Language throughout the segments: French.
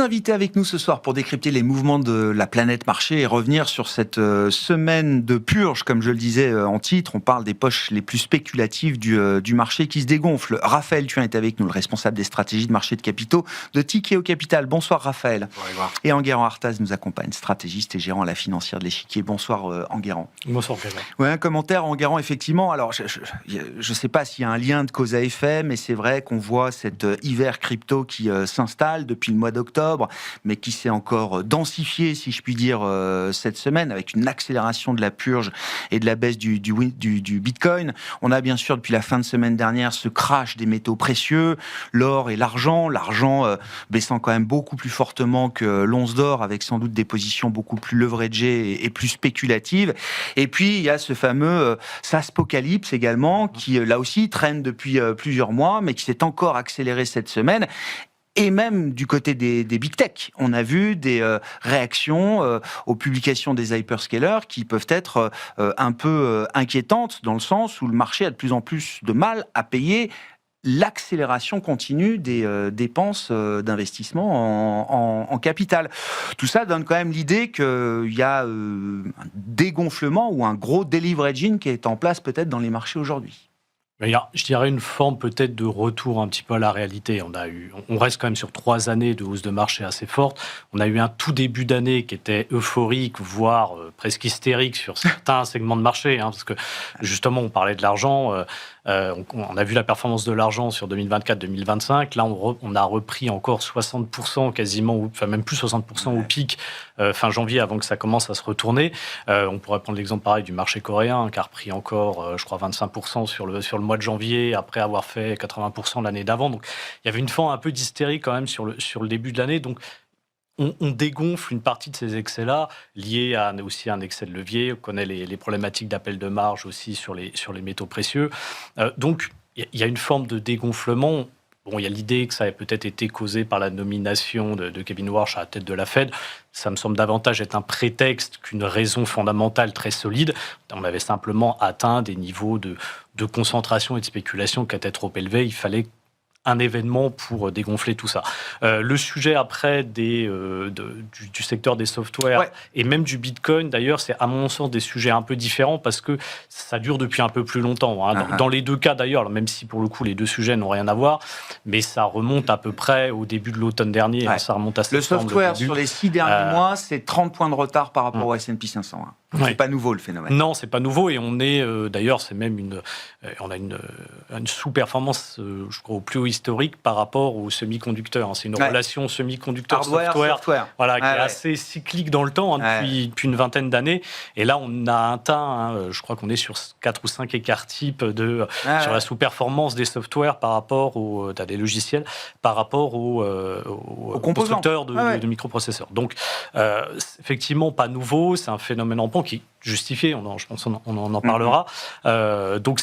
invités avec nous ce soir pour décrypter les mouvements de la planète marché et revenir sur cette semaine de purge, comme je le disais en titre. On parle des poches les plus spéculatives du marché qui se dégonflent. Raphaël Thuin est avec nous, le responsable des stratégies de marché de capitaux de Tikehau Capital. Bonsoir Raphaël. Bonsoir. Et Enguerrand Artaz nous accompagne, stratégiste et gérant à la financière de l'Échiquier. Bonsoir Enguerrand. Bonsoir Grégoire. Ouais, un commentaire Enguerrand, effectivement. Alors, je ne sais pas s'il y a un lien de cause à effet, mais c'est vrai qu'on voit cet hiver crypto qui s'installe depuis le mois d'octobre, mais qui s'est encore densifié, si je puis dire, cette semaine, avec une accélération de la purge et de la baisse du Bitcoin. On a bien sûr, depuis la fin de semaine dernière, ce crash des métaux précieux, l'or et l'argent baissant quand même beaucoup plus fortement que l'once d'or, avec sans doute des positions beaucoup plus leveragées et plus spéculatives. Et puis, il y a ce fameux SaaSpocalypse également, qui là aussi traîne depuis plusieurs mois, mais qui s'est encore accéléré cette semaine. Et même du côté des big tech, on a vu des réactions aux publications des hyperscalers qui peuvent être un peu inquiétantes, dans le sens où le marché a de plus en plus de mal à payer l'accélération continue des dépenses d'investissement en capital. Tout ça donne quand même l'idée qu'il y a un dégonflement ou un gros deleveraging qui est en place peut-être dans les marchés aujourd'hui. Il y a, je dirais, une forme peut-être de retour un petit peu à la réalité. On reste quand même sur 3 années de hausse de marché assez forte. On a eu un tout début d'année qui était euphorique, voire presque hystérique sur certains segments de marché, parce que justement, on parlait de l'argent. On a vu la performance de l'argent sur 2024-2025. Là, on a repris encore 60% quasiment, enfin même plus 60% au pic fin janvier, avant que ça commence à se retourner. On pourrait prendre l'exemple pareil du marché coréen, qui a repris encore, je crois, 25% sur le mois de janvier, après avoir fait 80% l'année d'avant. Donc, il y avait une forme un peu d'hystérie quand même sur le début de l'année. Donc, on dégonfle une partie de ces excès-là, liés aussi à un excès de levier. On connaît les problématiques d'appel de marge aussi sur les métaux précieux. Donc, il y a une forme de dégonflement. Bon, il y a l'idée que ça ait peut-être été causé par la nomination de Kevin Warsh à la tête de la Fed. Ça me semble davantage être un prétexte qu'une raison fondamentale très solide. On avait simplement atteint des niveaux de concentration et de spéculation qui étaient trop élevés. Il fallait un événement pour dégonfler tout ça. Le sujet après du secteur des softwares et même du Bitcoin, d'ailleurs, c'est à mon sens des sujets un peu différents parce que ça dure depuis un peu plus longtemps. Dans les deux cas d'ailleurs, même si pour le coup les deux sujets n'ont rien à voir, mais ça remonte à peu près au début de l'automne dernier. Ça remonte à le software sur les 6 derniers mois, c'est 30 points de retard par rapport au S&P 500. C'est pas nouveau le phénomène. Non, c'est pas nouveau et on est d'ailleurs c'est même on a une sous-performance, je crois, au plus haut historique par rapport aux semi-conducteurs. C'est une relation semi-conducteur-software, voilà, qui est assez cyclique dans le temps depuis une vingtaine d'années. Et là, on a atteint, je crois qu'on est sur 4 ou 5 écarts types sur la sous-performance des softwares par rapport des logiciels, par rapport aux constructeurs de microprocesseurs. Donc, effectivement, pas nouveau, c'est un phénomène en qui est justifié, je pense qu'on en parlera. Donc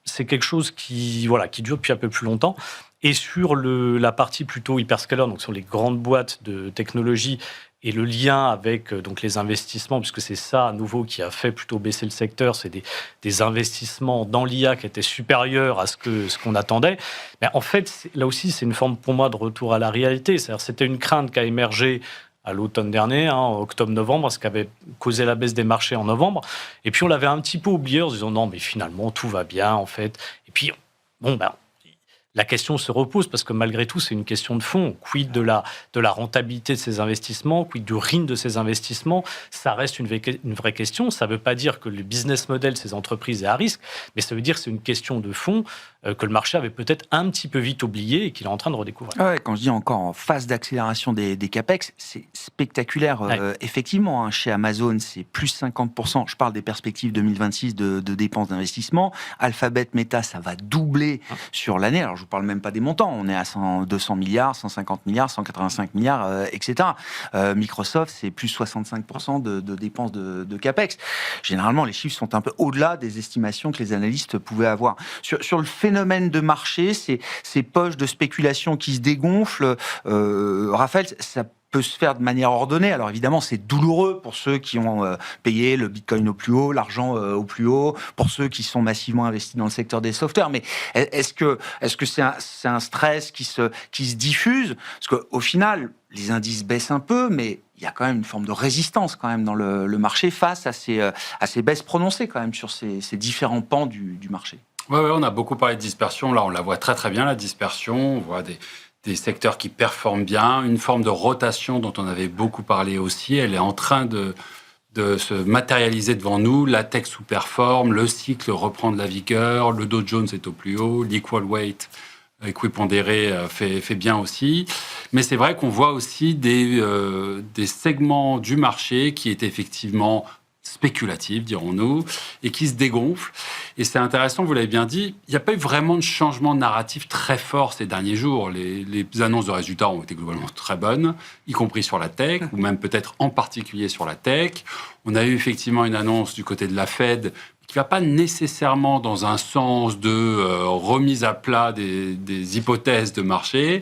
c'est quelque chose qui dure depuis un peu plus longtemps. Et sur la partie plutôt hyperscaler, donc sur les grandes boîtes de technologie et le lien avec donc les investissements, puisque c'est ça à nouveau qui a fait plutôt baisser le secteur, c'est des investissements dans l'IA qui étaient supérieurs à ce qu'on attendait. Mais en fait, là aussi, c'est une forme pour moi de retour à la réalité. C'est-à-dire, c'était une crainte qui a émergé à l'automne dernier, octobre-novembre, ce qui avait causé la baisse des marchés en novembre. Et puis, on l'avait un petit peu oublié en se disant non, mais finalement, tout va bien, en fait. Et puis, la question se repose parce que malgré tout, c'est une question de fond. Quid de la rentabilité de ces investissements, quid du RIN de ces investissements, ça reste une vraie question. Ça ne veut pas dire que le business model de ces entreprises est à risque, mais ça veut dire que c'est une question de fond que le marché avait peut-être un petit peu vite oublié et qu'il est en train de redécouvrir. Quand je dis encore en phase d'accélération des CAPEX, c'est spectaculaire. Effectivement, chez Amazon, c'est plus 50%. Je parle des perspectives 2026 de dépenses d'investissement. Alphabet, Meta, ça va doubler sur l'année. Alors, je ne vous parle même pas des montants. On est à 200 milliards, 150 milliards, 185 milliards, etc. Microsoft, c'est plus 65% de dépenses de CAPEX. Généralement, les chiffres sont un peu au-delà des estimations que les analystes pouvaient avoir. Sur le phénomène de marché, ces poches de spéculation qui se dégonflent, Raphaël, ça peut se faire de manière ordonnée. Alors évidemment, c'est douloureux pour ceux qui ont payé le Bitcoin au plus haut, l'argent au plus haut, pour ceux qui sont massivement investis dans le secteur des softwares. Mais est-ce que c'est un stress qui se diffuse? Parce qu'au final, les indices baissent un peu, mais il y a quand même une forme de résistance quand même dans le marché face à ces baisses prononcées quand même sur ces différents pans du marché. Ouais, on a beaucoup parlé de dispersion. Là, on la voit très très bien, la dispersion. On voit des secteurs qui performent bien, une forme de rotation dont on avait beaucoup parlé aussi. Elle est en train de se matérialiser devant nous. La tech sous-performe, le cycle reprend de la vigueur, le Dow Jones est au plus haut, l'equal weight équipondéré fait bien aussi. Mais c'est vrai qu'on voit aussi des segments du marché qui étaient effectivement spéculatifs, dirons-nous, et qui se dégonflent. Et c'est intéressant, vous l'avez bien dit, il n'y a pas eu vraiment de changement narratif très fort ces derniers jours. Les annonces de résultats ont été globalement très bonnes, y compris sur la tech, ou même peut-être en particulier sur la tech. On a eu effectivement une annonce du côté de la Fed qui ne va pas nécessairement dans un sens de remise à plat des hypothèses de marché,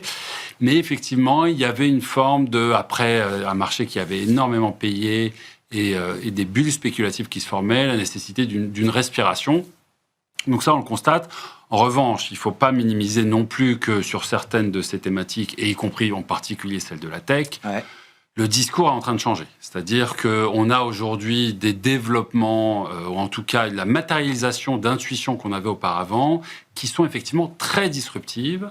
mais effectivement, il y avait une forme après un marché qui avait énormément payé et des bulles spéculatives qui se formaient, la nécessité d'une respiration. Donc ça, on le constate. En revanche, il ne faut pas minimiser non plus que sur certaines de ces thématiques, et y compris en particulier celle de la tech, le discours est en train de changer. C'est-à-dire qu'on a aujourd'hui des développements, ou en tout cas la matérialisation d'intuitions qu'on avait auparavant, qui sont effectivement très disruptives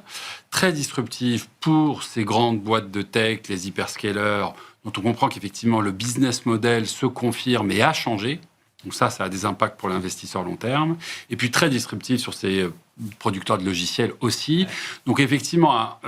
pour ces grandes boîtes de tech, les hyperscalers, dont on comprend qu'effectivement le business model se confirme et a changé. Donc ça a des impacts pour l'investisseur long terme. Et puis très disruptif sur ces producteurs de logiciels aussi. Donc effectivement,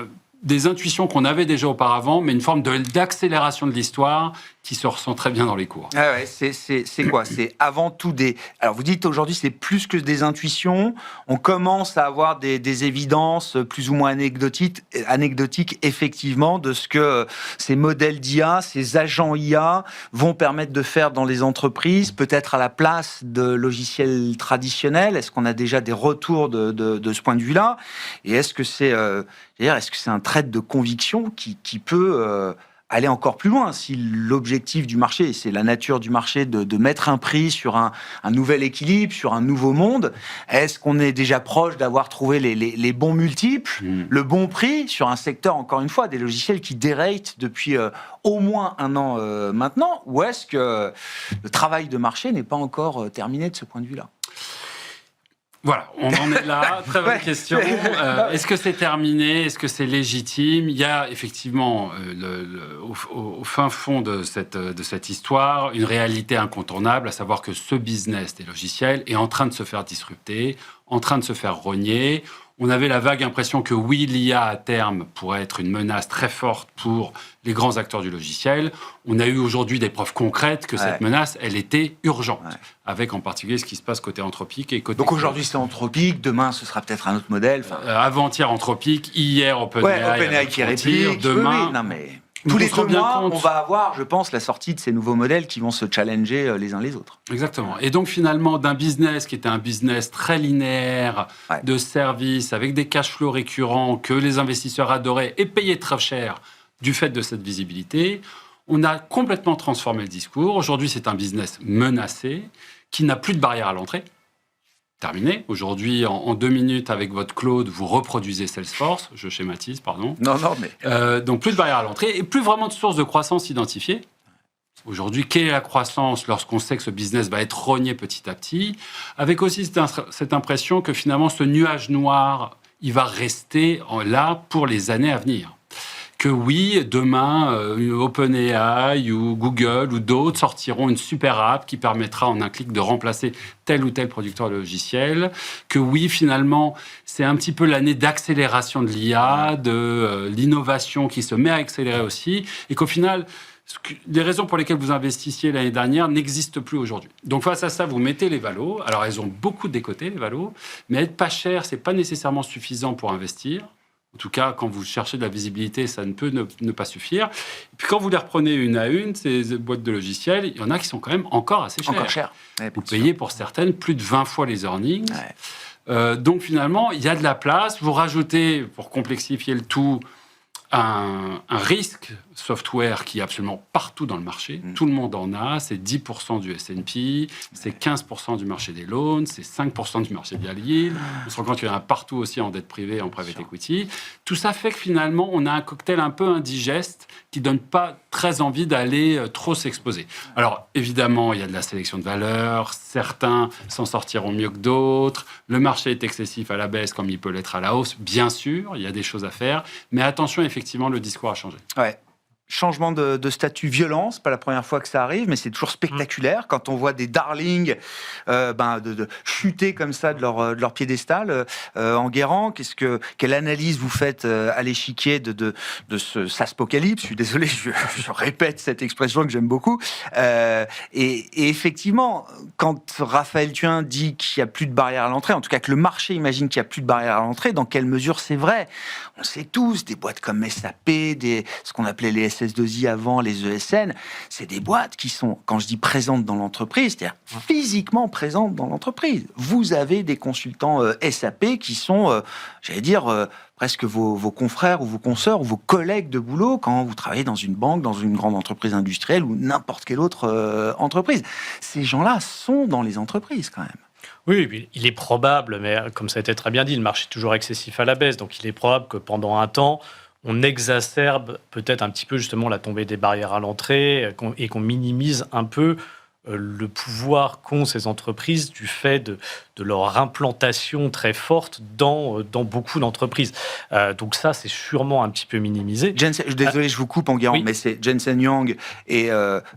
des intuitions qu'on avait déjà auparavant, mais une forme d'accélération de l'histoire qui se ressent très bien dans les cours. Ah ouais, c'est quoi? C'est avant tout des... Alors vous dites aujourd'hui c'est plus que des intuitions, on commence à avoir des évidences plus ou moins anecdotiques effectivement de ce que ces modèles d'IA, ces agents IA vont permettre de faire dans les entreprises, peut-être à la place de logiciels traditionnels. Est-ce qu'on a déjà des retours de ce point de vue-là? Et est-ce que c'est un trait de conviction qui peut aller encore plus loin? Si l'objectif du marché, c'est la nature du marché de mettre un prix sur un nouvel équilibre, sur un nouveau monde, est-ce qu'on est déjà proche d'avoir trouvé les bons multiples, le bon prix sur un secteur, encore une fois, des logiciels qui dérayent depuis au moins un an maintenant? Ou est-ce que le travail de marché n'est pas encore terminé de ce point de vue-là? Voilà, on en est là. Très bonne question. Est-ce que c'est terminé? Est-ce que c'est légitime? Il y a effectivement, au fin fond de cette histoire, une réalité incontournable, à savoir que ce business des logiciels est en train de se faire disrupter, en train de se faire rogner. On avait la vague impression que oui, l'IA à terme pourrait être une menace très forte pour les grands acteurs du logiciel. On a eu aujourd'hui des preuves concrètes que cette menace, elle était urgente, avec en particulier ce qui se passe côté Anthropic et côté... Donc aujourd'hui c'est Anthropic, demain ce sera peut-être un autre modèle. Avant-hier Anthropic, hier OpenAI qui réplique, demain... Oui, non mais... Tous les 2 mois, on va avoir, je pense, la sortie de ces nouveaux modèles qui vont se challenger les uns les autres. Exactement. Et donc, finalement, d'un business qui était un business très linéaire, de services, avec des cash flows récurrents que les investisseurs adoraient et payaient très cher du fait de cette visibilité, on a complètement transformé le discours. Aujourd'hui, c'est un business menacé, qui n'a plus de barrière à l'entrée. Terminé. Aujourd'hui, en 2 minutes, avec votre Claude, vous reproduisez Salesforce. Je schématise, pardon. Non, mais... donc, plus de barrière à l'entrée et plus vraiment de source de croissance identifiée. Aujourd'hui, quelle est la croissance lorsqu'on sait que ce business va être rogné petit à petit? Avec aussi cette impression que finalement, ce nuage noir, il va rester là pour les années à venir. Que oui, demain, OpenAI ou Google ou d'autres sortiront une super app qui permettra en un clic de remplacer tel ou tel producteur de logiciel. Que oui, finalement, c'est un petit peu l'année d'accélération de l'IA, de l'innovation qui se met à accélérer aussi, et qu'au final, les raisons pour lesquelles vous investissiez l'année dernière n'existent plus aujourd'hui. Donc face à ça, vous mettez les valos. Alors elles ont beaucoup décoté, les valos, mais être pas cher, c'est pas nécessairement suffisant pour investir. En tout cas, quand vous cherchez de la visibilité, ça ne peut ne pas suffire. Et puis quand vous les reprenez une à une, ces boîtes de logiciels, il y en a qui sont quand même encore assez chères. Encore cher. Ouais, vous payez pour certaines plus de 20 fois les earnings. Ouais. Donc finalement, il y a de la place. Vous rajoutez, pour complexifier le tout, un risque software qui est absolument partout dans le marché. Tout le monde en a. C'est 10% du S&P, c'est 15% du marché des loans, c'est 5% du marché de la yield. On se rend compte qu'il y en a partout aussi en dette privée, en private equity. Tout ça fait que finalement, on a un cocktail un peu indigeste qui ne donne pas très envie d'aller trop s'exposer. Alors, évidemment, il y a de la sélection de valeurs. Certains s'en sortiront mieux que d'autres. Le marché est excessif à la baisse comme il peut l'être à la hausse. Bien sûr, il y a des choses à faire. Mais attention, effectivement, le discours a changé. Ouais. Changement de statut violent, c'est pas la première fois que ça arrive, mais c'est toujours spectaculaire quand on voit des darlings de chuter comme ça de leur piédestal. Enguerrand, quelle analyse vous faites à l'échiquier de ce SaaSpocalypse? Je suis désolé, je répète cette expression que j'aime beaucoup. Et effectivement, quand Raphaël Thuin dit qu'il n'y a plus de barrière à l'entrée, en tout cas que le marché imagine qu'il n'y a plus de barrière à l'entrée, dans quelle mesure c'est vrai? On le sait tous, des boîtes comme SAP, ce qu'on appelait les SS2I avant, les ESN, c'est des boîtes qui sont, quand je dis présentes dans l'entreprise, c'est-à-dire physiquement présentes dans l'entreprise. Vous avez des consultants SAP qui sont, presque vos confrères ou vos consoeurs ou vos collègues de boulot quand vous travaillez dans une banque, dans une grande entreprise industrielle ou n'importe quelle autre entreprise. Ces gens-là sont dans les entreprises quand même. Oui, il est probable, mais comme ça a été très bien dit, le marché est toujours excessif à la baisse, donc il est probable que pendant un temps, on exacerbe peut-être un petit peu justement la tombée des barrières à l'entrée et qu'on minimise un peu le pouvoir qu'ont ces entreprises du fait de leur implantation très forte dans beaucoup d'entreprises. Donc ça, c'est sûrement un petit peu minimisé. Désolé, je vous coupe, Enguerrand, oui. Mais c'est Jensen Huang et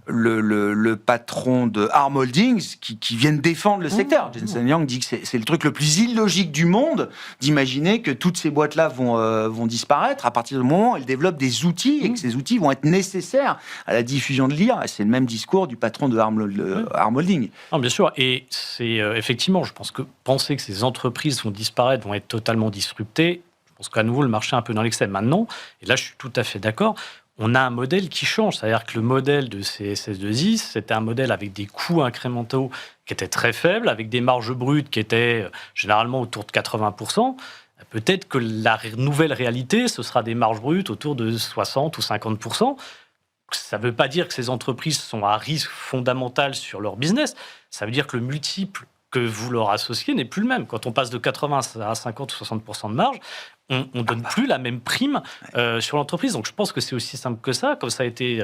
le patron de Arm Holdings qui viennent défendre le secteur. Jensen Huang dit que c'est le truc le plus illogique du monde d'imaginer que toutes ces boîtes-là vont disparaître à partir du moment où elles développent des outils et que ces outils vont être nécessaires à la diffusion de l'IA. C'est le même discours du patron de Arm Holdings. Non, bien sûr, et c'est effectivement, je pense que penser que ces entreprises vont disparaître, vont être totalement disruptées, je pense qu'à nouveau, le marché est un peu dans l'excès. Maintenant, et là, je suis tout à fait d'accord, on a un modèle qui change. C'est-à-dire que le modèle de ces SS2I, c'était un modèle avec des coûts incrémentaux qui étaient très faibles, avec des marges brutes qui étaient généralement autour de 80%. Peut-être que la nouvelle réalité, ce sera des marges brutes autour de 60 ou 50%. Ça ne veut pas dire que ces entreprises sont à risque fondamental sur leur business. Ça veut dire que le multiple que vous leur associez n'est plus le même. Quand on passe de 80 à 50 ou 60% de marge, on ne donne plus la même prime sur l'entreprise. Donc je pense que c'est aussi simple que ça. Comme ça a été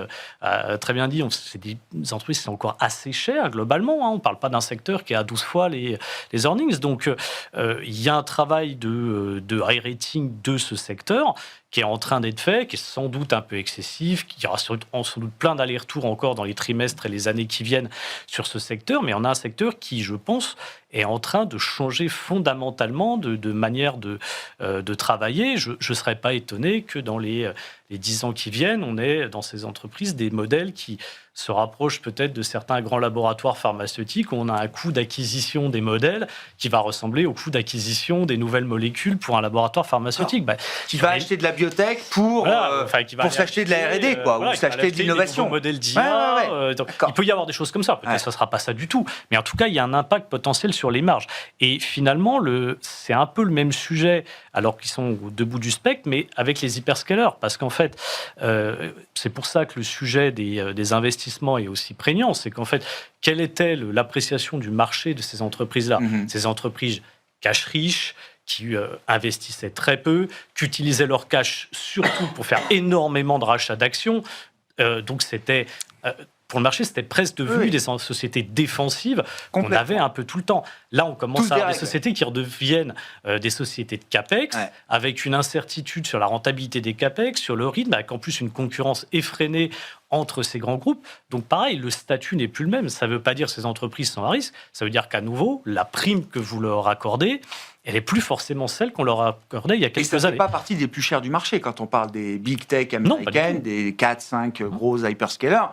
très bien dit, c'est des entreprises qui sont encore assez chères globalement. On ne parle pas d'un secteur qui est à 12 fois les earnings. Donc il y a un travail de high rating de ce secteur qui est en train d'être fait, qui est sans doute un peu excessif, qui aura sans doute plein d'allers-retours encore dans les trimestres et les années qui viennent sur ce secteur. Mais on a un secteur qui, je pense, est en train de changer fondamentalement de manière de travailler. Je ne serais pas étonné que dans les 10 ans qui viennent, on ait dans ces entreprises des modèles qui se rapprochent peut-être de certains grands laboratoires pharmaceutiques où on a un coût d'acquisition des modèles qui va ressembler au coût d'acquisition des nouvelles molécules pour un laboratoire pharmaceutique. Qui va acheter de la biotech pour s'acheter de la R&D, ou s'acheter de l'innovation. Des modèles d'IA. Il peut y avoir des choses comme ça. Peut-être que ça ne sera pas ça du tout. Mais en tout cas, il y a un impact potentiel sur les marges. Et finalement, c'est un peu le même sujet, alors qu'ils sont au deux bouts du spectre, mais avec les hyperscalers. Parce qu'en fait, c'est pour ça que le sujet des investissements est aussi prégnant. C'est qu'en fait, quelle était l'appréciation du marché de ces entreprises-là? Ces entreprises cash riches, qui investissaient très peu, qui utilisaient leur cash surtout pour faire énormément de rachats d'actions. Donc c'était... pour le marché, c'était presque devenu des sociétés défensives qu'on avait un peu tout le temps. Là, on commence à avoir des sociétés qui redeviennent des sociétés de CAPEX, avec une incertitude sur la rentabilité des CAPEX, sur le rythme, avec en plus une concurrence effrénée entre ces grands groupes. Donc pareil, le statut n'est plus le même. Ça ne veut pas dire que ces entreprises sont à risque. Ça veut dire qu'à nouveau, la prime que vous leur accordez, elle n'est plus forcément celle qu'on leur accordait il y a quelques années. Et ça ne fait pas partie des plus chers du marché quand on parle des big tech américaines, des 4-5 gros hyperscalers.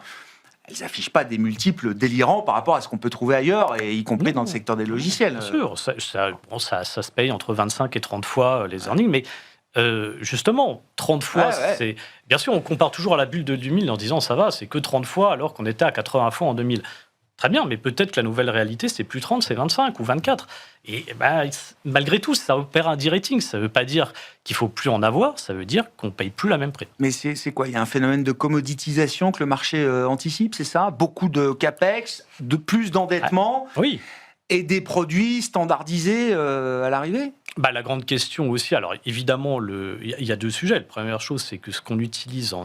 Elles n'affichent pas des multiples délirants par rapport à ce qu'on peut trouver ailleurs, et y compris dans le secteur des logiciels. Bien sûr, ça se paye entre 25 et 30 fois les earnings, mais justement, 30 fois, c'est... Bien sûr, on compare toujours à la bulle de 2000 en disant ça va, c'est que 30 fois alors qu'on était à 80 fois en 2000. Très bien, mais peut-être que la nouvelle réalité, c'est plus 30, c'est 25 ou 24. Et malgré tout, ça opère un de-rating. Ça ne veut pas dire qu'il ne faut plus en avoir, ça veut dire qu'on ne paye plus la même prix. Mais c'est quoi ? Il y a un phénomène de commoditisation que le marché anticipe, c'est ça ? Beaucoup de capex, de plus d'endettement, oui. Et des produits standardisés à l'arrivée ? La grande question aussi, alors évidemment, il y a deux sujets. La première chose, c'est que ce qu'on utilise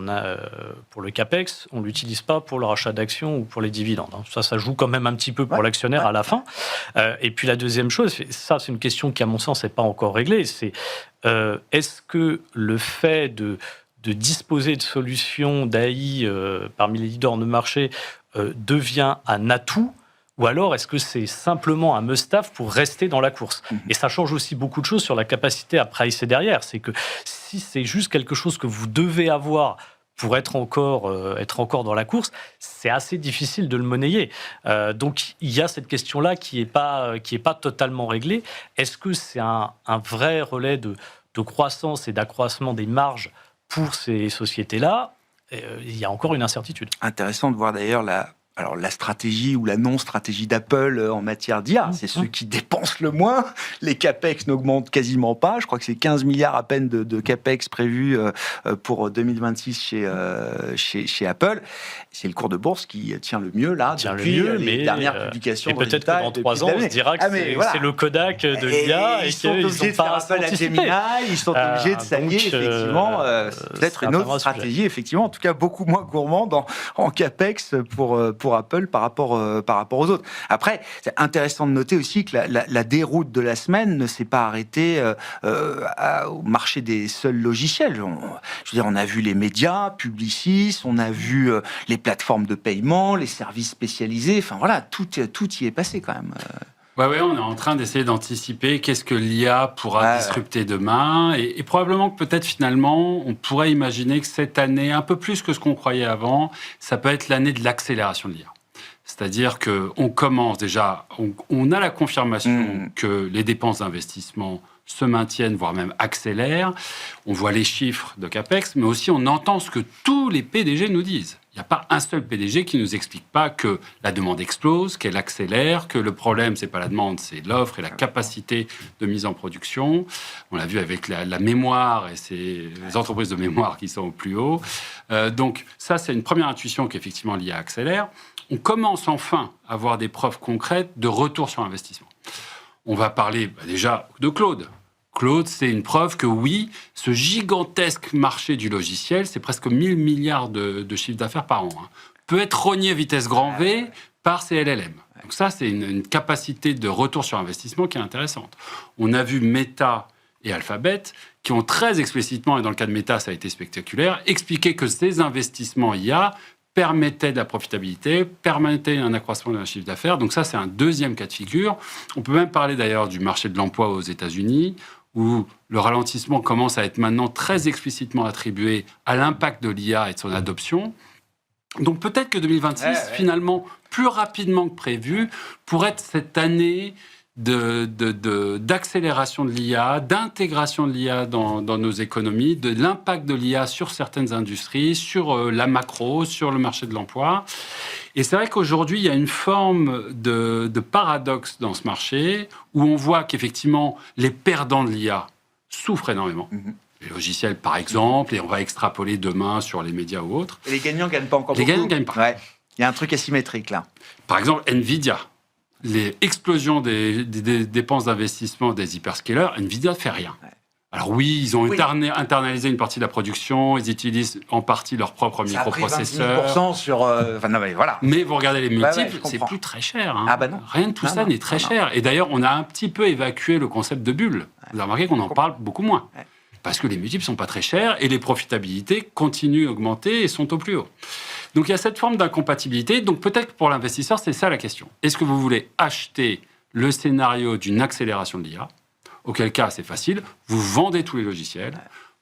pour le CAPEX, on ne l'utilise pas pour le rachat d'actions ou pour les dividendes. Ça joue quand même un petit peu pour l'actionnaire à la fin. Et puis la deuxième chose, ça c'est une question qui à mon sens n'est pas encore réglée, c'est est-ce que le fait de disposer de solutions d'AI parmi les leaders de marché devient un atout ? Ou alors, est-ce que c'est simplement un must-have pour rester dans la course ? Et ça change aussi beaucoup de choses sur la capacité à pricer derrière. C'est que si c'est juste quelque chose que vous devez avoir pour être encore dans la course, c'est assez difficile de le monnayer. Donc, il y a cette question-là qui est pas totalement réglée. Est-ce que c'est un vrai relais de croissance et d'accroissement des marges pour ces sociétés-là ? Il y a encore une incertitude. Intéressant de voir d'ailleurs la stratégie ou la non-stratégie d'Apple en matière d'IA, c'est ceux qui dépensent le moins. Les CAPEX n'augmentent quasiment pas. Je crois que c'est 15 milliards à peine de CAPEX prévus pour 2026 chez Apple. C'est le cours de bourse qui tient le mieux là, depuis les dernières publications. Et peut-être que dans 3 ans, on se dira que c'est le Kodak de l'IA et qu'ils ne sont pas Apple à Gemini, ils sont obligés de s'allier, effectivement. C'est peut-être une autre stratégie, effectivement. En tout cas, beaucoup moins gourmande en CAPEX pour Apple par rapport aux autres. Après, c'est intéressant de noter aussi que la déroute de la semaine ne s'est pas arrêtée au marché des seuls logiciels. On a vu les médias, Publicis, on a vu les plateformes de paiement, les services spécialisés. Enfin voilà, tout y est passé quand même. Ouais, on est en train d'essayer d'anticiper qu'est-ce que l'IA pourra disrupter demain. Et probablement que peut-être finalement, on pourrait imaginer que cette année, un peu plus que ce qu'on croyait avant, ça peut être l'année de l'accélération de l'IA. C'est-à-dire qu'on commence déjà, on a la confirmation que les dépenses d'investissement se maintiennent, voire même accélèrent. On voit les chiffres de CAPEX, mais aussi on entend ce que tous les PDG nous disent. Il n'y a pas un seul PDG qui ne nous explique pas que la demande explose, qu'elle accélère, que le problème, ce n'est pas la demande, c'est l'offre et la capacité de mise en production. On l'a vu avec la mémoire et les entreprises de mémoire qui sont au plus haut. Donc ça, c'est une première intuition qu'effectivement l'IA accélère. On commence enfin à avoir des preuves concrètes de retour sur investissement. On va parler déjà de Claude. Claude, c'est une preuve que oui, ce gigantesque marché du logiciel, c'est presque 1000 milliards de chiffre d'affaires par an, peut être rogné à vitesse grand V par ces LLM. Donc ça, c'est une capacité de retour sur investissement qui est intéressante. On a vu Meta et Alphabet qui ont très explicitement, et dans le cas de Meta, ça a été spectaculaire, expliqué que ces investissements IA permettaient de la profitabilité, permettaient un accroissement de leur chiffre d'affaires. Donc ça, c'est un deuxième cas de figure. On peut même parler d'ailleurs du marché de l'emploi aux États-Unis, où le ralentissement commence à être maintenant très explicitement attribué à l'impact de l'IA et de son adoption. Donc peut-être que 2026, finalement, plus rapidement que prévu, pourrait être cette année d'accélération de l'IA, d'intégration de l'IA dans nos économies, de l'impact de l'IA sur certaines industries, sur la macro, sur le marché de l'emploi. Et c'est vrai qu'aujourd'hui, il y a une forme de paradoxe dans ce marché où on voit qu'effectivement, les perdants de l'IA souffrent énormément. Les logiciels, par exemple, et on va extrapoler demain sur les médias ou autres. Et les gagnants ne gagnent pas encore beaucoup. Les gagnants ne gagnent pas. Ouais. Il y a un truc asymétrique là. Par exemple, Nvidia. Les explosions des dépenses d'investissement des hyperscalers, Nvidia ne fait rien. Alors oui, ils ont internalisé une partie de la production, ils utilisent en partie leurs propres microprocesseurs. Ça a pris 26% sur... voilà. Mais vous regardez les multiples, c'est plus très cher. Hein. Ah bah non. Rien de tout ça n'est très cher. Et d'ailleurs, on a un petit peu évacué le concept de bulle. Vous avez remarqué qu'on en parle beaucoup moins. Parce que les multiples ne sont pas très chers et les profitabilités continuent à augmenter et sont au plus haut. Donc il y a cette forme d'incompatibilité. Donc peut-être que pour l'investisseur, c'est ça la question. Est-ce que vous voulez acheter le scénario d'une accélération de l'IA ? Auquel cas, c'est facile. Vous vendez tous les logiciels,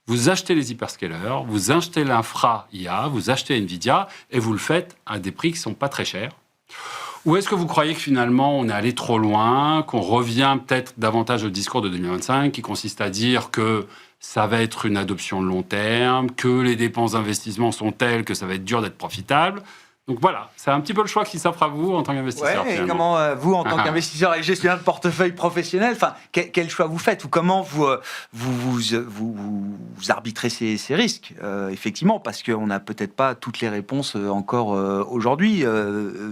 vous achetez les hyperscalers, vous achetez l'infra IA, vous achetez Nvidia et vous le faites à des prix qui ne sont pas très chers. Ou est-ce que vous croyez que finalement on est allé trop loin, qu'on revient peut-être davantage au discours de 2025 qui consiste à dire que ça va être une adoption long terme, que les dépenses d'investissement sont telles que ça va être dur d'être profitable. Donc voilà, c'est un petit peu le choix qui s'offre à vous en tant qu'investisseur. Ouais, et comment vous, en tant qu'investisseur et gestionnaire de portefeuille professionnel, quel choix vous faites ou comment vous arbitrez ces risques, effectivement, parce qu'on n'a peut-être pas toutes les réponses encore aujourd'hui,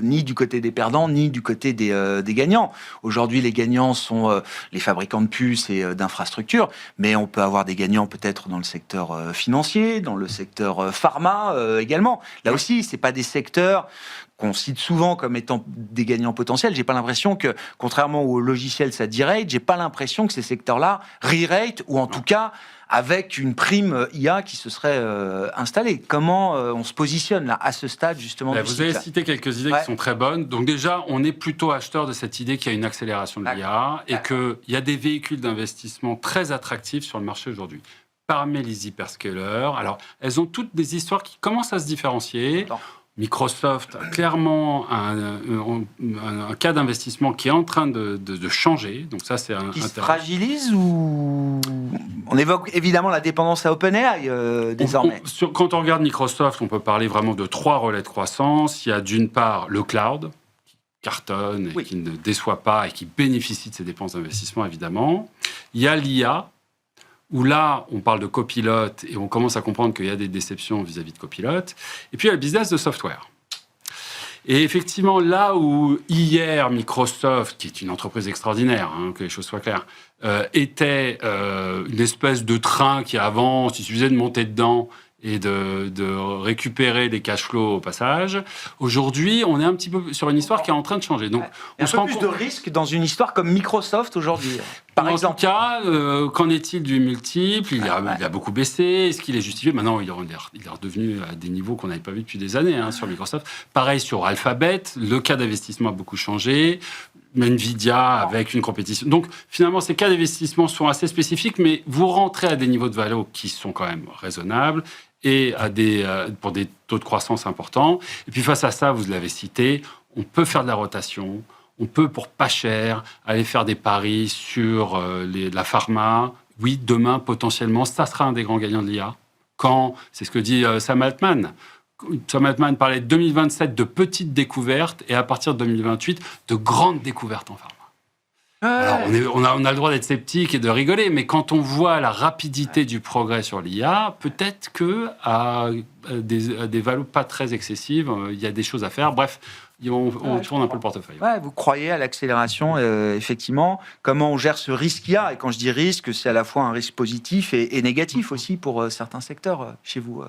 ni du côté des perdants, ni du côté des gagnants. Aujourd'hui, les gagnants sont les fabricants de puces et d'infrastructures, mais on peut avoir des gagnants peut-être dans le secteur financier, dans le secteur pharma également. Là aussi, c'est pas des secteurs qu'on cite souvent comme étant des gagnants potentiels. J'ai pas l'impression que, contrairement au logiciel ça de-rate, j'ai pas l'impression que ces secteurs-là re-rate, ou en tout cas avec une prime IA qui se serait installée. Comment on se positionne là, à ce stade justement du Vous avez cité quelques idées qui sont très bonnes. Donc déjà, on est plutôt acheteur de cette idée qu'il y a une accélération de l'IA et qu'il y a des véhicules d'investissement très attractifs sur le marché aujourd'hui. Parmi les hyperscalers, alors elles ont toutes des histoires qui commencent à se différencier. Microsoft a clairement un cas d'investissement qui est en train de changer. Donc ça, c'est qui se fragilise ou on évoque évidemment la dépendance à OpenAI désormais. Quand on regarde Microsoft, on peut parler vraiment de 3 relais de croissance. Il y a d'une part le cloud, qui cartonne et qui ne déçoit pas et qui bénéficie de ses dépenses d'investissement, évidemment. Il y a l'IA, où là, on parle de copilote et on commence à comprendre qu'il y a des déceptions vis-à-vis de copilote. Et puis, il y a le business de software. Et effectivement, là où hier, Microsoft, qui est une entreprise extraordinaire, que les choses soient claires, était une espèce de train qui avance, il suffisait de monter dedans et de récupérer les cash flows au passage. Aujourd'hui, on est un petit peu sur une histoire qui est en train de changer. Donc, on se rend plus de risques dans une histoire comme Microsoft aujourd'hui. Par exemple. En tout cas, qu'en est-il du multiple ? Il a beaucoup baissé. Est-ce qu'il est justifié ? Maintenant, il est redevenu à des niveaux qu'on n'avait pas vus depuis des années sur Microsoft. Pareil sur Alphabet, le cas d'investissement a beaucoup changé. Nvidia avec une compétition. Donc, finalement, ces cas d'investissement sont assez spécifiques, mais vous rentrez à des niveaux de valo qui sont quand même raisonnables et pour des taux de croissance importants. Et puis, face à ça, vous l'avez cité, on peut faire de la rotation. On peut, pour pas cher, aller faire des paris sur la pharma. Oui, demain, potentiellement, ça sera un des grands gagnants de l'IA. C'est ce que dit Sam Altman. Sam Altman parlait de 2027 de petites découvertes et à partir de 2028 de grandes découvertes en pharma. Alors, on a le droit d'être sceptique et de rigoler, mais quand on voit la rapidité du progrès sur l'IA, peut-être qu'à des valos pas très excessives, il y a des choses à faire. Bref, on tourne un peu le portefeuille. Vous croyez à l'accélération, effectivement. Comment on gère ce risque IA ? Et quand je dis risque, c'est à la fois un risque positif et négatif aussi pour certains secteurs chez vous.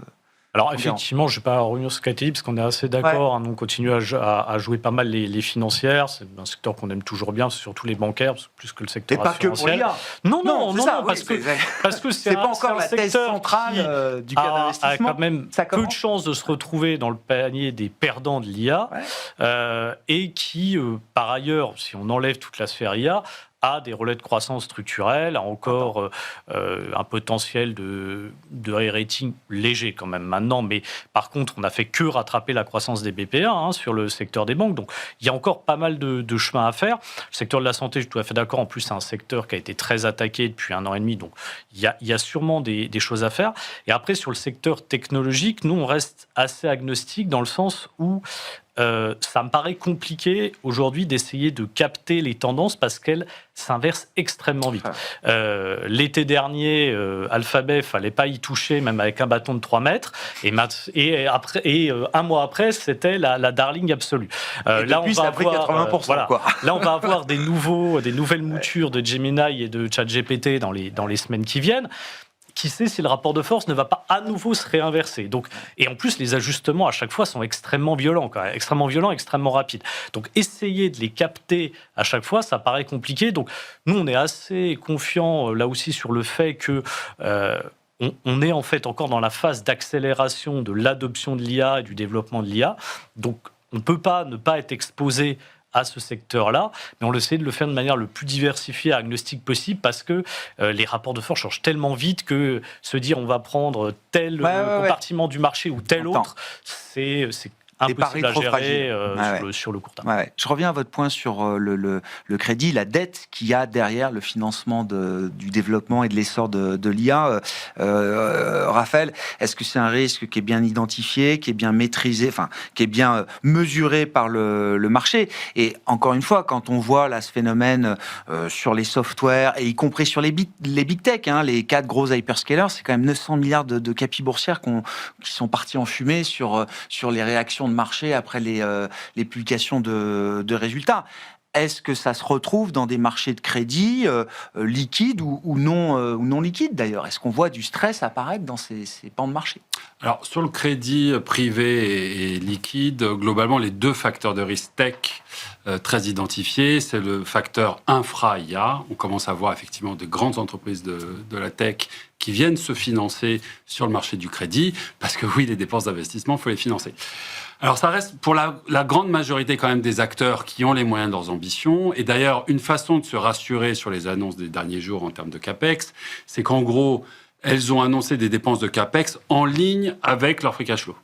Alors effectivement, je ne vais pas revenir sur ce qu'a été dit, parce qu'on est assez d'accord. On continue à jouer pas mal les financières. C'est un secteur qu'on aime toujours bien, c'est surtout les bancaires, plus que le secteur assurantiel. Et pas que pour l'IA. Non, parce que c'est pas encore la thèse centrale du cas d'investissement. A quand même peu de chances de se retrouver dans le panier des perdants de l'IA, et qui, par ailleurs, si on enlève toute la sphère IA, a des relais de croissance structurelle, a encore un potentiel de re-rating léger quand même maintenant, mais par contre, on n'a fait que rattraper la croissance des BPA sur le secteur des banques, donc il y a encore pas mal de chemin à faire. Le secteur de la santé, je suis tout à fait d'accord, en plus c'est un secteur qui a été très attaqué depuis 1 an et demi, donc il y a sûrement des choses à faire. Et après, sur le secteur technologique, nous, on reste assez agnostique dans le sens où ça me paraît compliqué aujourd'hui d'essayer de capter les tendances parce qu'elles s'inversent extrêmement vite. L'été dernier, Alphabet, il ne fallait pas y toucher, même avec un bâton de 3 mètres. Et 1 mois après, c'était la darling absolue. Là, on va avoir 80%. Là, on va avoir des nouvelles moutures de Gemini et de ChatGPT dans les semaines qui viennent. Qui sait si le rapport de force ne va pas à nouveau se réinverser. Donc, et en plus, les ajustements à chaque fois sont extrêmement violents, extrêmement rapides. Donc, essayer de les capter à chaque fois, ça paraît compliqué. Donc, nous, on est assez confiants là aussi sur le fait que on est en fait encore dans la phase d'accélération de l'adoption de l'IA et du développement de l'IA. Donc, on ne peut pas ne pas être exposé à ce secteur-là, mais on essaie de le faire de manière le plus diversifiée et agnostique possible parce que les rapports de force changent tellement vite que se dire on va prendre tel compartiment du marché ou tel autre, c'est impossible à gérer sur le court terme. Ouais. Je reviens à votre point sur le crédit, la dette qu'il y a derrière le financement du développement et de l'essor de l'IA. Raphaël, est-ce que c'est un risque qui est bien identifié, qui est bien maîtrisé, qui est bien mesuré par le marché? Et encore une fois, quand on voit là ce phénomène sur les softwares, et y compris sur les big tech, les 4 gros hyperscalers, c'est quand même 900 milliards de capitaux boursières qui sont partis en fumée sur les réactions de marché après les publications de résultats. Est-ce que ça se retrouve dans des marchés de crédit liquides ou non liquides d'ailleurs? Est-ce qu'on voit du stress apparaître dans ces pans de marché? Alors, sur le crédit privé et liquide, globalement, les 2 facteurs de risque tech très identifiés, c'est le facteur infra-IA. On commence à voir effectivement de grandes entreprises de la tech qui viennent se financer sur le marché du crédit, parce que oui, les dépenses d'investissement, il faut les financer. Alors, ça reste pour la grande majorité quand même des acteurs qui ont les moyens de leurs ambitions. Et d'ailleurs, une façon de se rassurer sur les annonces des derniers jours en termes de CAPEX, c'est qu'en gros, elles ont annoncé des dépenses de CAPEX en ligne avec leur free cash flow.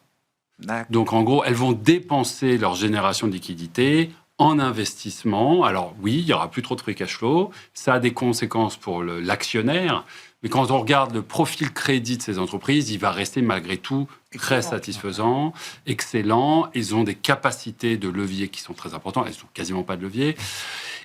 Donc, en gros, elles vont dépenser leur génération de liquidité en investissement. Alors oui, il n'y aura plus trop de free cash flow. Ça a des conséquences pour l'actionnaire. Mais quand on regarde le profil crédit de ces entreprises, il va rester malgré tout très satisfaisant, excellent. Ils ont des capacités de levier qui sont très importantes. Elles n'ont quasiment pas de levier.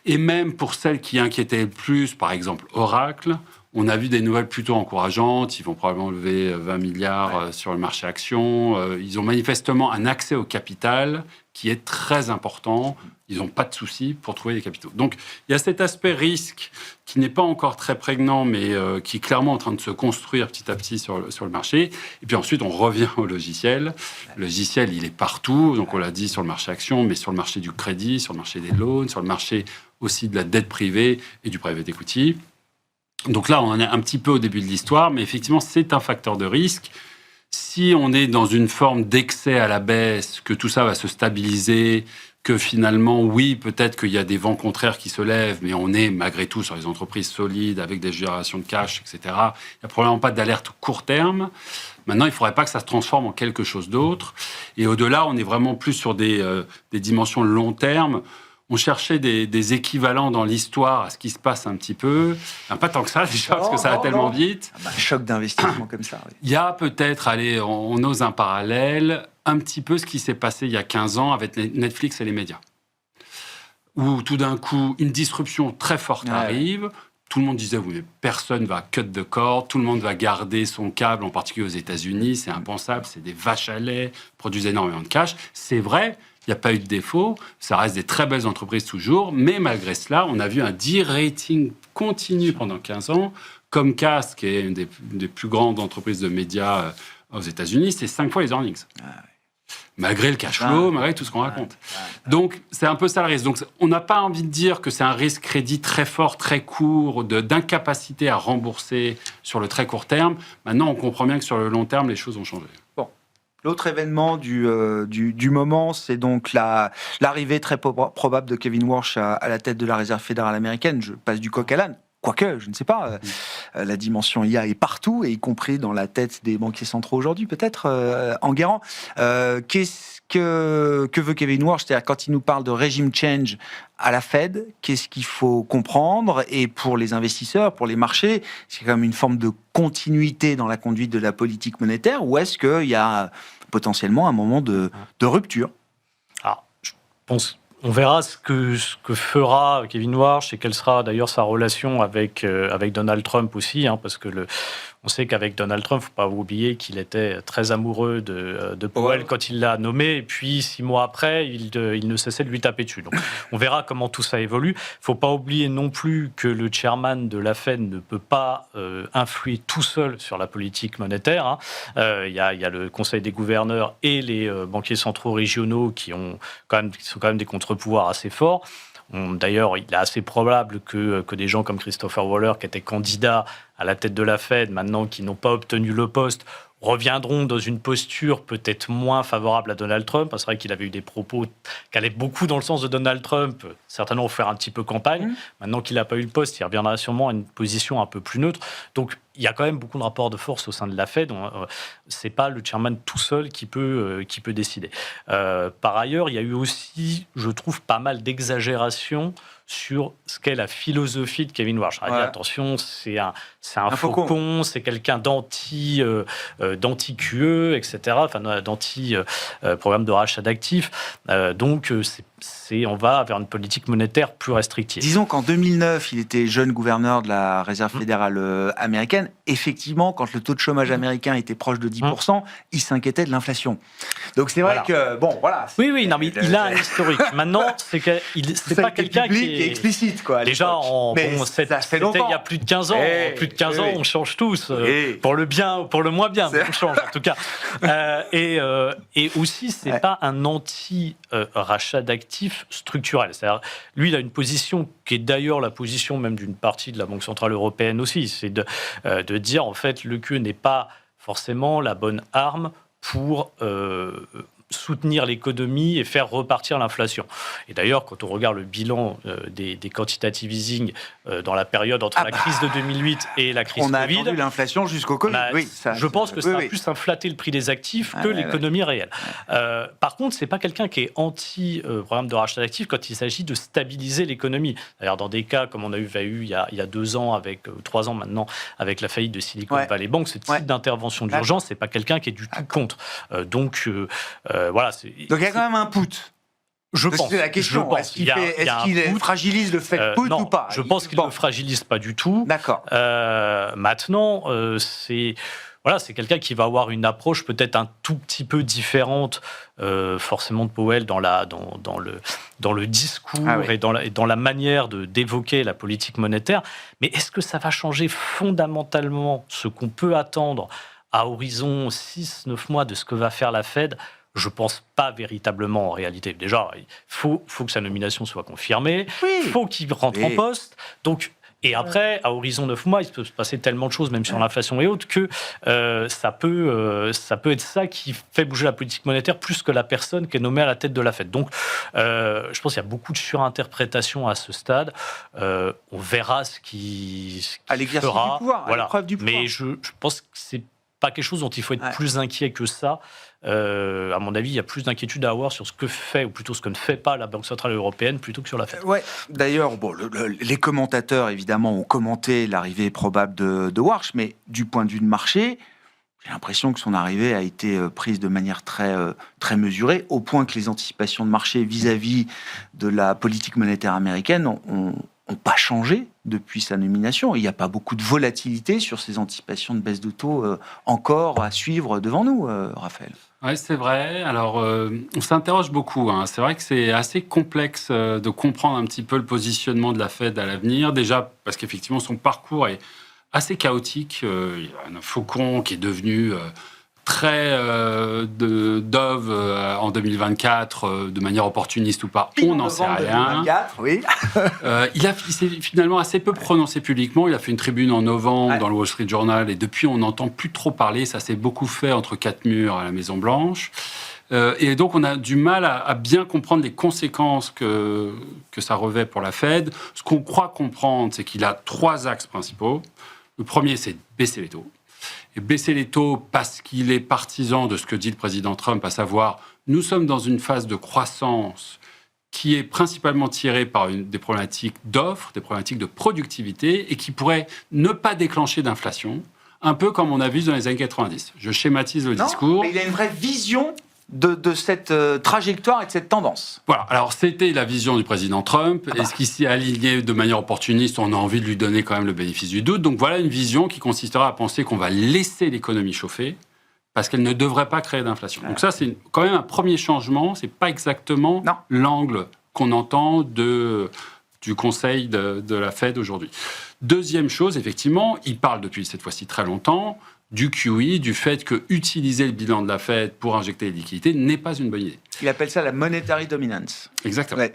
Et même pour celles qui inquiétaient le plus, par exemple Oracle, on a vu des nouvelles plutôt encourageantes. Ils vont probablement lever 20 milliards sur le marché action. Ils ont manifestement un accès au capital qui est très important. Ils n'ont pas de soucis pour trouver des capitaux. Donc, il y a cet aspect risque qui n'est pas encore très prégnant, mais qui est clairement en train de se construire petit à petit sur le marché. Et puis ensuite, on revient au logiciel. Le logiciel, il est partout. Donc, on l'a dit sur le marché action, mais sur le marché du crédit, sur le marché des loans, sur le marché aussi de la dette privée et du private equity. Donc là, on en est un petit peu au début de l'histoire, mais effectivement, c'est un facteur de risque. Si on est dans une forme d'excès à la baisse, que tout ça va se stabiliser, que finalement, oui, peut-être qu'il y a des vents contraires qui se lèvent, mais on est malgré tout sur les entreprises solides, avec des générations de cash, etc. Il n'y a probablement pas d'alerte court terme. Maintenant, il ne faudrait pas que ça se transforme en quelque chose d'autre. Et au-delà, on est vraiment plus sur des dimensions long terme. On cherchait des équivalents dans l'histoire à ce qui se passe un petit peu. Pas tant que ça, déjà, parce que ça va tellement vite. Un choc d'investissement comme ça. Oui. Il y a peut-être, allez, on ose un parallèle, un petit peu ce qui s'est passé il y a 15 ans avec Netflix et les médias. Où tout d'un coup, une disruption très forte arrive. Tout le monde disait, oui, mais personne va cut de corde, tout le monde va garder son câble, en particulier aux États-Unis. C'est impensable, c'est des vaches à lait, produisent énormément de cash. C'est vrai. Il n'y a pas eu de défaut, ça reste des très belles entreprises toujours, mais malgré cela, on a vu un de-rating continu pendant 15 ans. Comcast, qui est une des plus grandes entreprises de médias aux États-Unis, c'est 5 fois les earnings. Malgré le cash flow, malgré tout ce qu'on raconte. Donc, c'est un peu ça le risque. Donc, on n'a pas envie de dire que c'est un risque crédit très fort, très court, d'incapacité à rembourser sur le très court terme. Maintenant, on comprend bien que sur le long terme, les choses ont changé. L'autre événement du moment, c'est donc l'arrivée très probable de Kevin Warsh à la tête de la Réserve fédérale américaine. Je passe du coq à l'âne. Quoique, je ne sais pas, la dimension IA est partout, et y compris dans la tête des banquiers centraux aujourd'hui, peut-être, Enguerrand. Qu'est-ce que veut Kevin Warsh? C'est-à-dire, quand il nous parle de régime change à la Fed, qu'est-ce qu'il faut comprendre? Et pour les investisseurs, pour les marchés, c'est quand même une forme de continuité dans la conduite de la politique monétaire, ou est-ce qu'il y a potentiellement un moment de rupture? Alors, je pense... On verra ce que fera Kevin Warsh et quelle sera d'ailleurs sa relation avec Donald Trump aussi, parce que on sait qu'avec Donald Trump, il ne faut pas oublier qu'il était très amoureux de Powell quand il l'a nommé, et puis 6 mois après, il ne cessait de lui taper dessus. Donc, on verra comment tout ça évolue. Il ne faut pas oublier non plus que le chairman de la Fed ne peut pas influer tout seul sur la politique monétaire. Il y a le Conseil des gouverneurs et les banquiers centraux régionaux qui sont quand même des contre-pouvoirs assez forts. D'ailleurs, il est assez probable que des gens comme Christopher Waller, qui était candidat à la tête de la Fed, maintenant qui n'ont pas obtenu le poste, reviendront dans une posture peut-être moins favorable à Donald Trump. C'est vrai qu'il avait eu des propos qui allaient beaucoup dans le sens de Donald Trump, certainement pour faire un petit peu campagne. Maintenant qu'il n'a pas eu le poste, il reviendra sûrement à une position un peu plus neutre. Donc, il y a quand même beaucoup de rapports de force au sein de la Fed. C'est pas le chairman tout seul qui peut décider. Par ailleurs, il y a eu aussi, je trouve, pas mal d'exagération sur ce qu'est la philosophie de Kevin Warsh. Attention, c'est un faucon, c'est quelqu'un d'anti-QE, etc., enfin d'anti-programme de rachat d'actifs. Donc, on va vers une politique monétaire plus restrictive. Disons qu'en 2009, il était jeune gouverneur de la Réserve fédérale américaine. Effectivement, quand le taux de chômage américain était proche de 10%, il s'inquiétait de l'inflation. Donc c'est vrai que, bon, voilà. Oui, non, mais il a un historique. Maintenant, c'est pas quelqu'un qui est explicite, quoi. Déjà, c'était il y a plus de 15 ans. Plus de 15 ans, on change tous. Pour le bien ou pour le moins bien, on change, en tout cas. Et aussi, c'est pas un anti-rachat d'actifs structurel. C'est-à-dire, lui, il a une position qui est d'ailleurs la position même d'une partie de la Banque Centrale Européenne aussi. C'est de dire, en fait, le QE n'est pas forcément la bonne arme pour soutenir l'économie et faire repartir l'inflation. Et d'ailleurs, quand on regarde le bilan des quantitative easing dans la période entre la crise de 2008 et la crise Covid... On a attendu l'inflation jusqu'au Covid. Je pense que ça a plus inflaté le prix des actifs que l'économie réelle. Par contre, c'est pas quelqu'un qui est anti-programme de rachat d'actifs quand il s'agit de stabiliser l'économie. D'ailleurs, dans des cas comme on a eu il y a 2 ans, 3 ans maintenant, avec la faillite de Silicon Valley Bank, ce type d'intervention d'urgence, c'est pas quelqu'un qui est du tout contre. Donc, voilà. Donc il y a quand même un put. Je pense. C'est la question. Est-ce qu'il fragilise le fait put ou pas? Je pense qu'il ne le fragilise pas du tout. D'accord. Maintenant, c'est quelqu'un qui va avoir une approche peut-être un tout petit peu différente, forcément, de Powell dans le discours et dans la manière d'évoquer la politique monétaire. Mais est-ce que ça va changer fondamentalement ce qu'on peut attendre à horizon 6-9 mois de ce que va faire la Fed? Je ne pense pas véritablement en réalité. Déjà, il faut que sa nomination soit confirmée, il faut qu'il rentre en poste. Donc, et après, à horizon 9 mois, il peut se passer tellement de choses, même sur l'inflation et autres, que ça peut être ça qui fait bouger la politique monétaire plus que la personne qui est nommée à la tête de la Fed. Donc, je pense qu'il y a beaucoup de surinterprétation à ce stade. On verra ce qui à l'exercice fera. Du pouvoir, à l'épreuve du pouvoir. Mais je pense que c'est pas quelque chose dont il faut être plus inquiet que ça. À mon avis, il y a plus d'inquiétude à avoir sur ce que fait, ou plutôt ce que ne fait pas la Banque Centrale Européenne, plutôt que sur la Fed. D'ailleurs, les commentateurs, évidemment, ont commenté l'arrivée probable de Warsh, mais du point de vue de marché, j'ai l'impression que son arrivée a été prise de manière très, très mesurée, au point que les anticipations de marché vis-à-vis de la politique monétaire américaine n'ont pas changé depuis sa nomination. Il n'y a pas beaucoup de volatilité sur ces anticipations de baisse de taux encore à suivre devant nous, Raphaël. Oui, c'est vrai. Alors, on s'interroge beaucoup. C'est vrai que c'est assez complexe de comprendre un petit peu le positionnement de la Fed à l'avenir. Déjà, parce qu'effectivement, son parcours est assez chaotique. Il y a un faucon qui est devenu très dove en 2024, de manière opportuniste ou pas, on n'en sait rien. 2024, oui. Il s'est finalement assez peu prononcé publiquement. Il a fait une tribune en novembre dans le Wall Street Journal et depuis, on n'entend plus trop parler. Ça s'est beaucoup fait entre 4 murs à la Maison-Blanche. Et donc, on a du mal à bien comprendre les conséquences que ça revêt pour la Fed. Ce qu'on croit comprendre, c'est qu'il a 3 axes principaux. Le premier, c'est baisser les taux. Et baisser les taux parce qu'il est partisan de ce que dit le président Trump, à savoir, nous sommes dans une phase de croissance qui est principalement tirée par des problématiques d'offres, des problématiques de productivité, et qui pourrait ne pas déclencher d'inflation, un peu comme on a vu dans les années 90. Je schématise le discours. Mais il y a une vraie vision de cette trajectoire et de cette tendance. Voilà, alors c'était la vision du président Trump, et ce qui s'est aligné de manière opportuniste, on a envie de lui donner quand même le bénéfice du doute. Donc voilà une vision qui consistera à penser qu'on va laisser l'économie chauffer, parce qu'elle ne devrait pas créer d'inflation. Donc ça, c'est quand même un premier changement, c'est pas exactement l'angle qu'on entend du conseil de la Fed aujourd'hui. Deuxième chose, effectivement, il parle depuis cette fois-ci très longtemps du QE, du fait que utiliser le bilan de la Fed pour injecter les liquidités n'est pas une bonne idée. Il appelle ça la monetary dominance. Exactement. Ouais.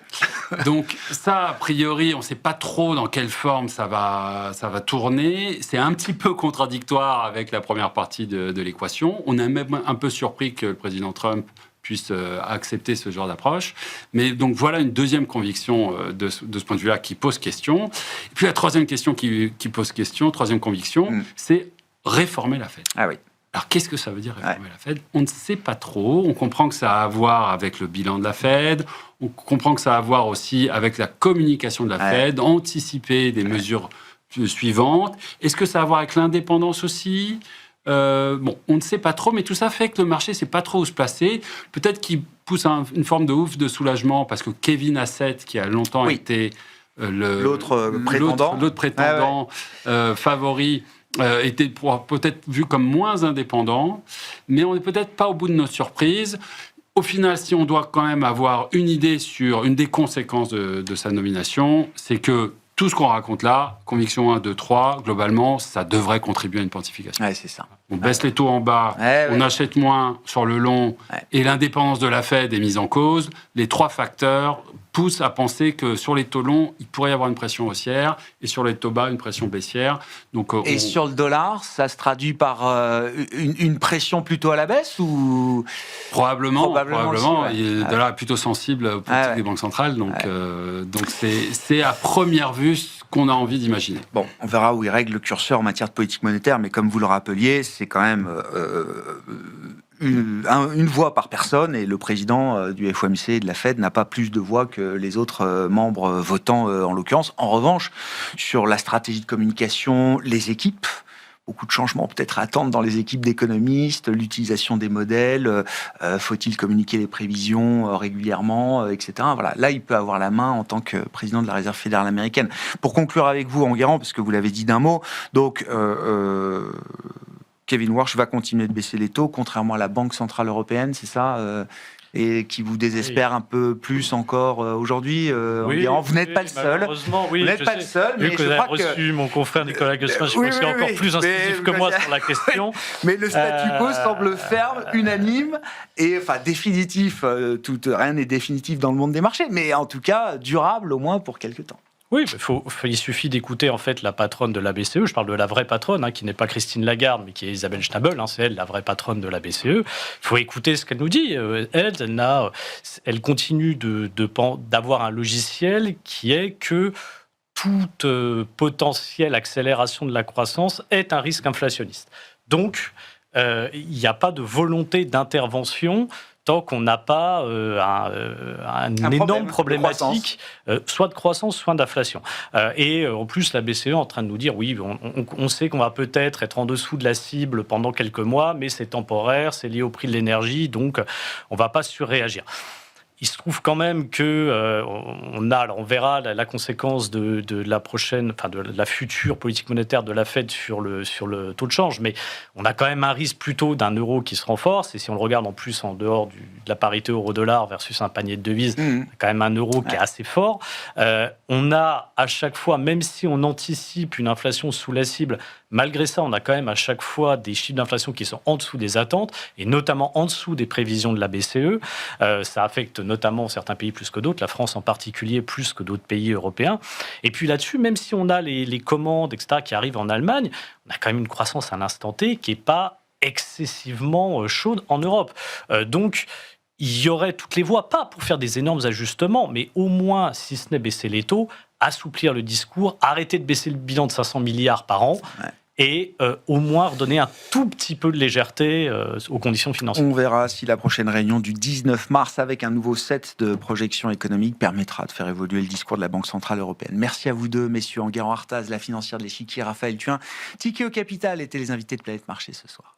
Donc ça, a priori, on ne sait pas trop dans quelle forme ça va tourner. C'est un petit peu contradictoire avec la première partie de l'équation. On est même un peu surpris que le président Trump puissent accepter ce genre d'approche. Mais donc voilà une deuxième conviction de ce point de vue-là qui pose question. Et puis la troisième question qui pose question, troisième conviction, c'est réformer la Fed. Ah oui. Alors, qu'est-ce que ça veut dire réformer la Fed ? On ne sait pas trop. On comprend que ça a à voir avec le bilan de la Fed. On comprend que ça a à voir aussi avec la communication de la Fed, anticiper des mesures suivantes. Est-ce que ça a à voir avec l'indépendance aussi ? On ne sait pas trop, mais tout ça fait que le marché ne sait pas trop où se placer. Peut-être qu'il pousse une forme de ouf de soulagement parce que Kevin Hassett, qui a longtemps été l'autre prétendant favori, était peut-être vu comme moins indépendant, mais on n'est peut-être pas au bout de nos surprises. Au final, si on doit quand même avoir une idée sur une des conséquences de sa nomination, c'est que tout ce qu'on raconte là, conviction 1, 2, 3, globalement, ça devrait contribuer à une pontification. Ouais, c'est ça. On baisse les taux en bas, on achète moins sur le long, et l'indépendance de la Fed est mise en cause. Les trois facteurs poussent à penser que sur les taux longs, il pourrait y avoir une pression haussière, et sur les taux bas, une pression baissière. Donc, et sur le dollar, ça se traduit par une pression plutôt à la baisse ou... Probablement. Aussi, le dollar est plutôt sensible aux politiques des banques centrales, donc c'est à première vue ce qu'on a envie d'imaginer. Bon, on verra où il règle le curseur en matière de politique monétaire, mais comme vous le rappeliez, c'est quand même une voix par personne, et le président du FOMC et de la Fed n'a pas plus de voix que les autres membres votants en l'occurrence. En revanche, sur la stratégie de communication, les équipes, beaucoup de changements peut-être à attendre dans les équipes d'économistes, l'utilisation des modèles, faut-il communiquer les prévisions régulièrement, etc. Voilà, là, il peut avoir la main en tant que président de la Réserve fédérale américaine. Pour conclure avec vous, Enguerrand, parce que vous l'avez dit d'un mot, donc Kevin Warsh va continuer de baisser les taux, contrairement à la Banque Centrale Européenne, c'est ça et qui vous désespère un peu plus encore aujourd'hui. Enguerrand, vous n'êtes pas le seul. Malheureusement, oui. Vous n'êtes pas le seul. Vu que vous avez reçu mon confrère Nicolas Gosselin, je pense qu'il est encore plus incisif que moi sur la question. Mais le statu quo semble ferme, unanime, et enfin définitif. Rien n'est définitif dans le monde des marchés, mais en tout cas durable au moins pour quelques temps. Oui, il suffit d'écouter en fait la patronne de la BCE. Je parle de la vraie patronne, qui n'est pas Christine Lagarde, mais qui est Isabelle Schnabel. C'est elle, la vraie patronne de la BCE. Il faut écouter ce qu'elle nous dit. Elle continue d'avoir un logiciel qui est que toute potentielle accélération de la croissance est un risque inflationniste. Donc, il n'y a pas de volonté d'intervention tant qu'on n'a pas une énorme problématique, soit de croissance, soit d'inflation. Et en plus, la BCE est en train de nous dire, oui, on sait qu'on va peut-être être en dessous de la cible pendant quelques mois, mais c'est temporaire, c'est lié au prix de l'énergie, donc on ne va pas surréagir. Il se trouve quand même que on verra la conséquence de la future politique monétaire de la Fed sur le taux de change, mais on a quand même un risque plutôt d'un euro qui se renforce. Et si on le regarde en plus en dehors de la parité euro-dollar versus un panier de devises, on a quand même un euro qui est assez fort. On a à chaque fois, même si on anticipe une inflation sous la cible, malgré ça, on a quand même à chaque fois des chiffres d'inflation qui sont en dessous des attentes, et notamment en dessous des prévisions de la BCE. Ça affecte notamment certains pays plus que d'autres, la France en particulier plus que d'autres pays européens. Et puis là-dessus, même si on a les commandes, etc., qui arrivent en Allemagne, on a quand même une croissance à l'instant T qui n'est pas excessivement chaude en Europe. Donc, il y aurait toutes les voies, pas pour faire des énormes ajustements, mais au moins, si ce n'est baisser les taux, assouplir le discours, arrêter de baisser le bilan de 500 milliards par an, et au moins redonner un tout petit peu de légèreté aux conditions financières. On verra si la prochaine réunion du 19 mars avec un nouveau set de projections économiques permettra de faire évoluer le discours de la Banque Centrale Européenne. Merci à vous deux, messieurs. Enguerrand Artaz, la financière de l'Échiquier, Raphaël Thuin, Tikehau Capital étaient les invités de Planète Marché ce soir.